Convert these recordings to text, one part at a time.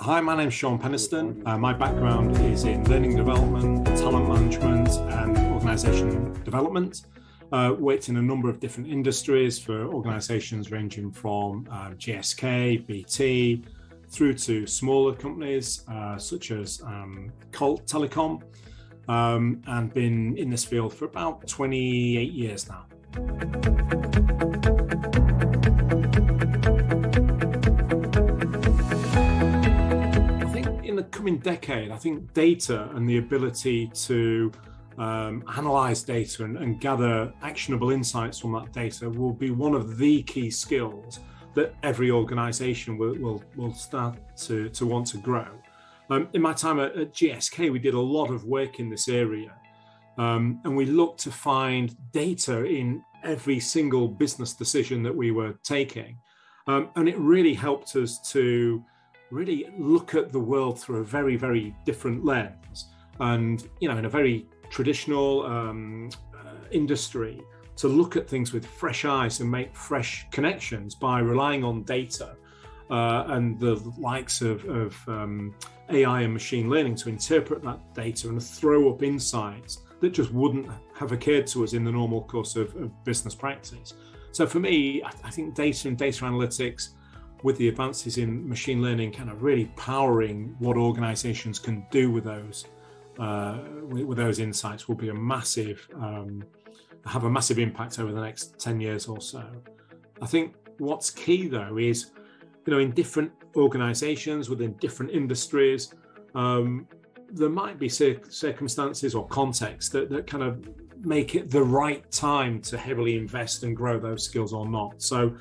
Hi, my name's Sean Penistone. My background is in learning development, talent management and organisation development. Worked in a number of different industries for organisations ranging from GSK, BT, through to smaller companies such as Colt Telecom, and been in this field for about 28 years now. In the coming decade, I think data and the ability to analyze data and gather actionable insights from that data will be one of the key skills that every organization will start to want to grow. In my time at GSK, we did a lot of work in this area, and we looked to find data in every single business decision that we were taking. And it really helped us to really look at the world through a very, very different lens. And, in a very traditional industry, to look at things with fresh eyes and make fresh connections by relying on data and the likes of AI and machine learning to interpret that data and throw up insights that just wouldn't have occurred to us in the normal course of business practice. So for me, I think data and data analytics, with the advances in machine learning kind of really powering what organizations can do with those insights, will be have a massive impact over the next 10 years or so. I think what's key though is, in different organizations within different industries, there might be circumstances or contexts that kind of make it the right time to heavily invest and grow those skills or not. So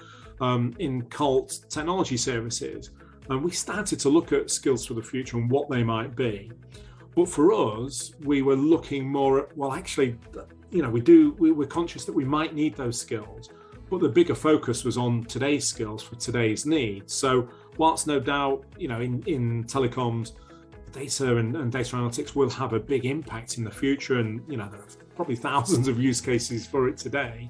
in Colt Technology Services, we started to look at skills for the future and what they might be. But for us, we were looking more at, we're conscious that we might need those skills, but the bigger focus was on today's skills for today's needs. So whilst no doubt, in telecoms, data and data analytics will have a big impact in the future, and there are probably thousands of use cases for it today.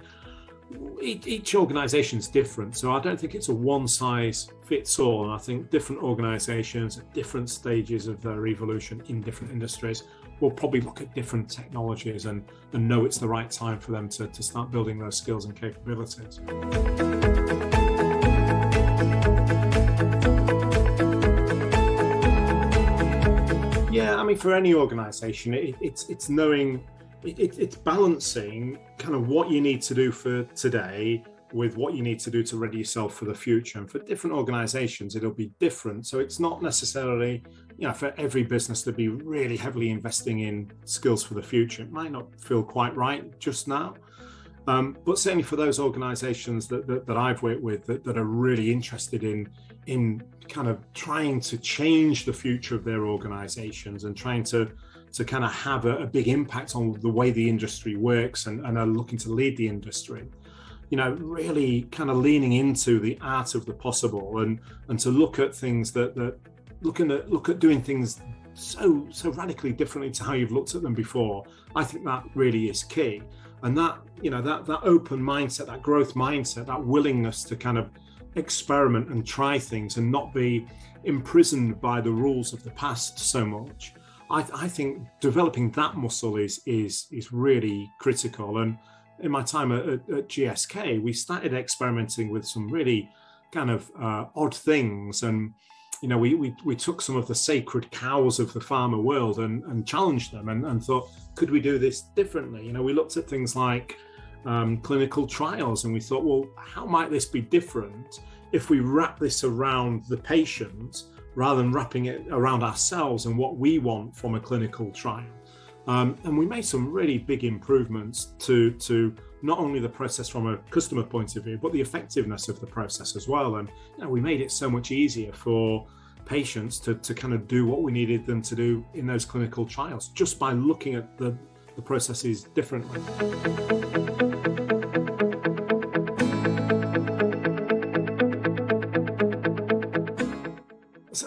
Each organisation is different, so I don't think it's a one-size-fits-all. And I think different organisations at different stages of their evolution in different industries will probably look at different technologies and know it's the right time for them to start building those skills and capabilities. Yeah, for any organisation, it's knowing. It's balancing kind of what you need to do for today with what you need to do to ready yourself for the future. And for different organizations, it'll be different. So it's not necessarily, for every business to be really heavily investing in skills for the future. It might not feel quite right just now. But certainly for those organizations that I've worked with that are really interested in kind of trying to change the future of their organizations and trying to kind of have a big impact on the way the industry works and are looking to lead the industry, really kind of leaning into the art of the possible and to look at things that look at doing things so radically differently to how you've looked at them before. I think that really is key. And that, that open mindset, that growth mindset, that willingness to kind of experiment and try things and not be imprisoned by the rules of the past so much. I think developing that muscle is really critical. And in my time at GSK, we started experimenting with some really kind of odd things. And, we took some of the sacred cows of the pharma world and challenged them and thought, could we do this differently? We looked at things like clinical trials, and we thought, well, how might this be different if we wrap this around the patient rather than wrapping it around ourselves and what we want from a clinical trial. And we made some really big improvements to not only the process from a customer point of view, but the effectiveness of the process as well. And we made it so much easier for patients to kind of do what we needed them to do in those clinical trials, just by looking at the processes differently.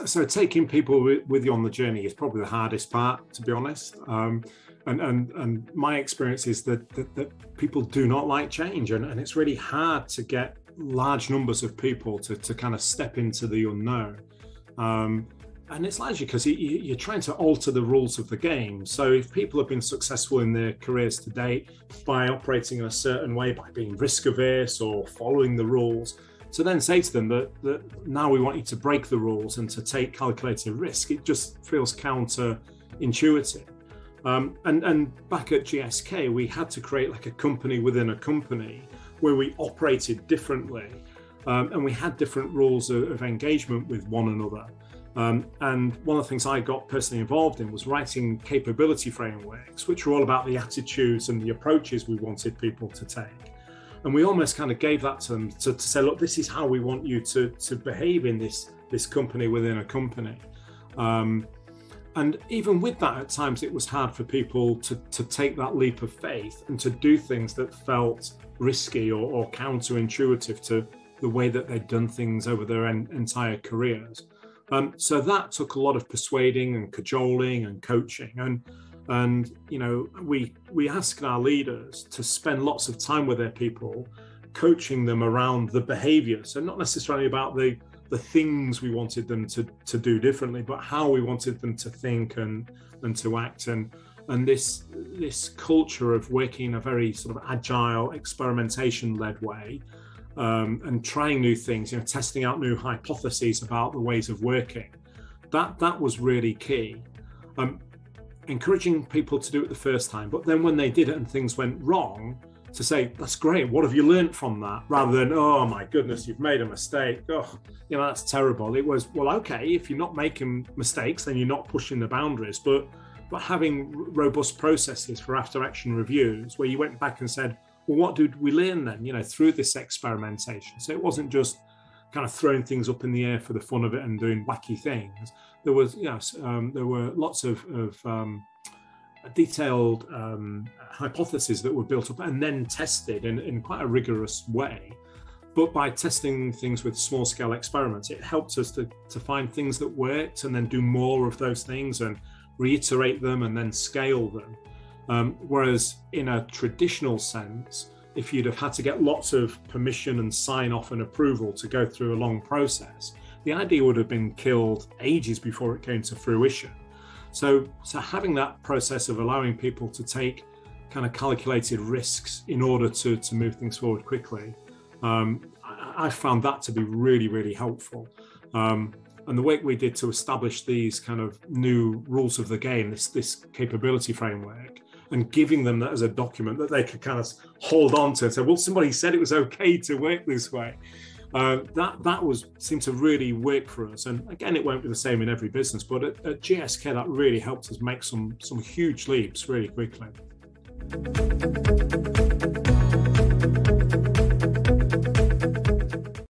So taking people with you on the journey is probably the hardest part, to be honest. And my experience is that people do not like change, and it's really hard to get large numbers of people to kind of step into the unknown. And it's largely because you're trying to alter the rules of the game. So if people have been successful in their careers to date by operating in a certain way, by being risk averse or following the rules, to then say to them that now we want you to break the rules and to take calculated risk, it just feels counterintuitive. And back at GSK, we had to create like a company within a company where we operated differently, and we had different rules of engagement with one another. And one of the things I got personally involved in was writing capability frameworks, which were all about the attitudes and the approaches we wanted people to take. And we almost kind of gave that to them to say, look, this is how we want you to behave in this company within a company. And even with that, at times it was hard for people to take that leap of faith and to do things that felt risky or counterintuitive to the way that they'd done things over their entire careers. So that took a lot of persuading and cajoling and coaching. And we asked our leaders to spend lots of time with their people, coaching them around the behavior. So not necessarily about the things we wanted them to do differently, but how we wanted them to think and to act. And this culture of working in a very sort of agile, experimentation-led way, and trying new things, testing out new hypotheses about the ways of working. That was really key. Encouraging people to do it the first time, but then when they did it and things went wrong, to say, that's great, what have you learned from that? Rather than, oh my goodness, you've made a mistake. Oh, that's terrible. It was, well, okay, if you're not making mistakes, then you're not pushing the boundaries, but having robust processes for after action reviews where you went back and said, well, what did we learn then, through this experimentation? So it wasn't just kind of throwing things up in the air for the fun of it and doing wacky things. There was, there were lots of detailed hypotheses that were built up and then tested in quite a rigorous way. But by testing things with small scale experiments, it helped us to find things that worked and then do more of those things and reiterate them and then scale them. Whereas in a traditional sense, if you'd have had to get lots of permission and sign off and approval to go through a long process, the idea would have been killed ages before it came to fruition. So having that process of allowing people to take kind of calculated risks in order to move things forward quickly, I found that to be really, really helpful. And the work we did to establish these kind of new rules of the game, this capability framework, and giving them that as a document that they could kind of hold on to and say, well, somebody said it was okay to work this way. That seemed to really work for us. And again, it won't be the same in every business, but at GSK, that really helped us make some huge leaps really quickly.